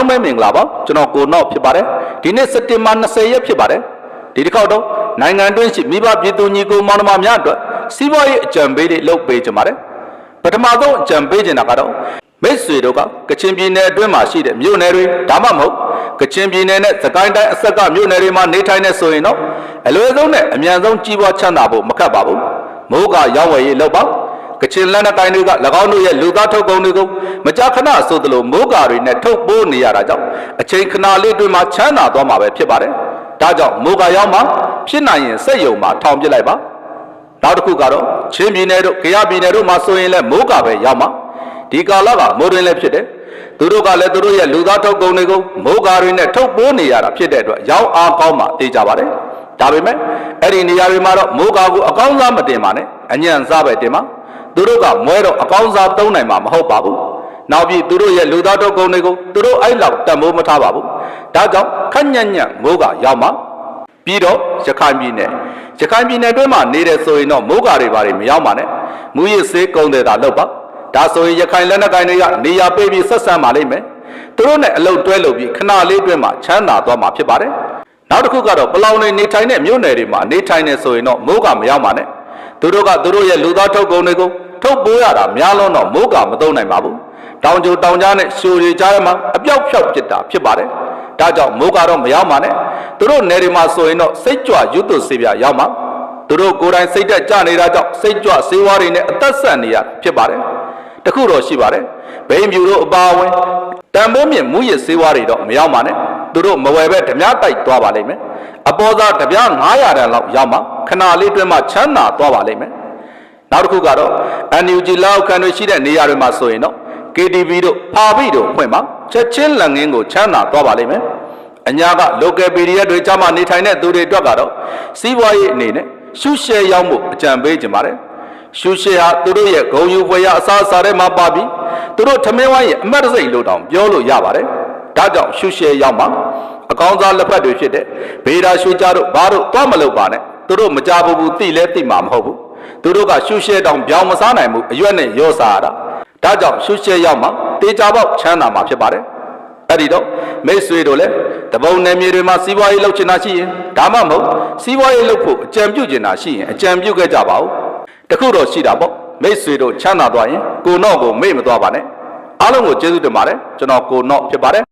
လုံးပဲမင်္ဂလာပါကျွန်တော်ကိုနော့ဖြစ်ပါတယ်ဒီနေ့စက်တင်ဘာ20ရက်ဖြစ်ပါတယ်ဒီတစ်ခေါက်တော့နိုင်ငံတွင်းရှိမိဘပြည်သူညီကိုမောင်နှမများအတွက်စီးပွားရေးအကြံပေးတွေလုပ်ပေးကြပါတယ်ပထမဆုံးအကြံပေးခြင်းတာကတော့မိတ်ဆွေတို့ကကချင်ပြည်နယ်အတွင်းမှာရှိတဲ့မြို့နယ်တွေဒါမှမဟုတ်ကချင်ပြည်နယ်နဲ့စကိုင်းတိုင်းအဆက်ကမြို့နယ်တွေမှာနေထိုင်နေဆိုရင်တော့အလွယ်ဆုံးနဲ့အမြန်ဆုံးကြီးပွားချမ်းသာဖို့မခက်ပါဘူးမိုးကရောင်းဝယ်ရေးလုပ်ပါကချင်လက်နက်ကိုင်တွေက၎င်းတို့ရဲ့လူသားထုတ်ကုန်တွေကိုမကြာခဏဆိုသလိုမိုးကာတွေနဲ့ထုတ်ပိုးနေရတာကြောင့်အချိန်ခဏလေးတွင်မှချမ်းသာသွားမှာပဲဖြစ်ပါတယ်ဒါကြောင့်မိုးကာရောက်မှဖြစ်နိုင်ရင်စက်ယုံမှာထောင်ပစ်လိုက်ပါနောက်တစ်ခုကတော့ချင်းပြည်နယ်တို့ကယားပြည်နယ်တို့မှာဆိုရင်လည်းမိုးကာပဲရောက်မှာဒီကာလကမိုးတွင်လည်းဖြစ်တယ်သူတို့ကလည်းသူတို့ရဲ့လူသားထုတ်ကုန်တွေကိုမိုးကာတွေနဲ့ထုတ်ပိုးနေရတာဖြစ်တဲ့အတွက်ရောင်းအားကောင်းမှသိကြပါတယ်ဒါပေမဲ့အဲ့ဒီနေရာတွေမှာတော့မိုးကာကိုအကောင်းစားမတင်ပါနဲ့အညံ့စားပဲတင်ပါသူတို့ကမွဲတော့အကောင်းစားသုံးနိုင်မှာမဟုတ်ပါဘူးနောက်ပြီးသူတို့ရဲ့လူသားထုတ်ကုန်တွေကိုသူတို့အဲ့လောက်တန်ဖိုးမထားပါဘူးဒါကြောင့်ခက်ညံ့ညံ့မိုးကရောက်မှာပြီးတော့ရခိုင်ပြည်နယ်အတွင်းမှာနေတဲ့ဆိုရင်တော့မိုးကာတွေဘာတွေမရောက်ပါနဲ့မူရစ်ဆေးကုန်တယ်တာလောက်ပါဒါဆိုရင်ရခိုင်လက်နက်ကိုင်တွေကနေရာပေးပြီးဆက်ဆံပါလိမ့်မယ်သူတို့နဲ့အလုပ်တွဲလုပ်ပြီးခဏလေးအတွင်းမှာချမ်းသာသွားမှာဖြစ်ပါတယ်နောက်တစ်ခုကတော့ပလောင်တွေနေထိုင်တဲ့မြို့နယ်တွေမှာနေထိုင်နေဆိုရင်တော့မိုးကမရောက်ပါနဲ့သူတို့ကသူတို့ရဲ့လူသားထုတ်ကုန်တွေကိုထုတ်ပိုးရတာများလုံးတော့မိုးကမသုံးနိုင်ပါဘူးတောင်ကျိုတောင်ကြားနဲ့ရှိုတွေကြားမှာအပြောက်ဖြောက်ဖြစ်တာဖြစ်ပါတယ်ဒါကြောင့်မိုးကတော့မရောက်ပါနဲ့သူတို့နယ်တွေမှာဆိုရင်တော့စိတ်ကြွရွတ်သွစေးပြရောက်မှာသူတို့ကိုယ်တိုင်စိတ်တက်ကြနေတာကြောင့်စိတ်ကြွစေးဝါးတွေနဲ့အသက်ဆက်နေရဖြစ်ပါတယ်တခုတော့ရှိပါတယ်ဘိန်းပြူတို့အပါအဝင်တန်ဖိုးမြင့်မူရစ်စေးဝါးတွေတော့မရောက်ပါနဲ့သူတို့မဝယ်ပဲဓမြတိုက်သွားပါလိမ့်မယ်အပေါ်သားဓမြ900တန်လောက်ရောက်မှာခဏလေးတွင်းမှာချမ်းသာသွားပါလိမ့်မယ်နောက်တစ်ခုကတော့ NUG လောက်ခံတွေရှိတဲ့နေရာတွေမှာဆိုရင်တော့ KTV တို့ဖာပိတို့ဖွင့်မှာချက်ချင်းလက်ငင်းကိုချမ်းသာသွားပါလိမ့်မယ်အညာက local PDF တွေကြားမှာနေထိုင်တဲ့သူတွေအတွက်ကတော့စီးပွားရေးအနေနဲ့ရှုရှဲရောက်မှုအကြံပေးကြပါတယ်ရှုရှဲဟာသူတို့ရဲ့ဂုံယူဖွယ်ရအစားအစာတွေမှာပါပြီးသူတို့ထမင်းဝိုင်းရဲ့အမတ်တစိမ့်လို့တောင်ပြောလို့ရပါတယ်ဒါကြောင့်ရှုရှဲရောက်မှာအကောင်းစားလက်ဖက်တွေဖြစ်တဲ့ဘေးဒါရွှေကြတို့ဘာတို့သွားမလုပ်ပါနဲ့သူတို့မကြဘူးသိလဲသိမှာမဟုတ်ဘူးသူတို့ကရှုရှဲတောင်ပြောင်းမစားနိုင်ဘူးအရွက်နဲ့ရော့စားရတာဒါကြောင့်ရှုရှဲရောက်မှာတေချာပေါက်ချမ်းသာမှာဖြစ်ပါတယ်အဲ့ဒီတော့မိတ်ဆွေတို့လည်းတပုံနယ်မြေတွေမှာစီးပွားရေးလုပ်ချင်တာရှိရင်ဒါမှမဟုတ်စီးပွားရေးလုပ်ဖို့အကြံပြုချင်တာရှိရင်အကြံပြုခဲ့ကြပါဦးတခုတော့ရှိတာပေါ့မိတ်ဆွေတို့ချမ်းသာသွားရင်ကိုနော့ကိုမေ့မသွားပါနဲ့အားလုံးကိုကျေးဇူးတင်ပါတယ်ကျွန်တော်ကိုနော့ဖြစ်ပါတယ်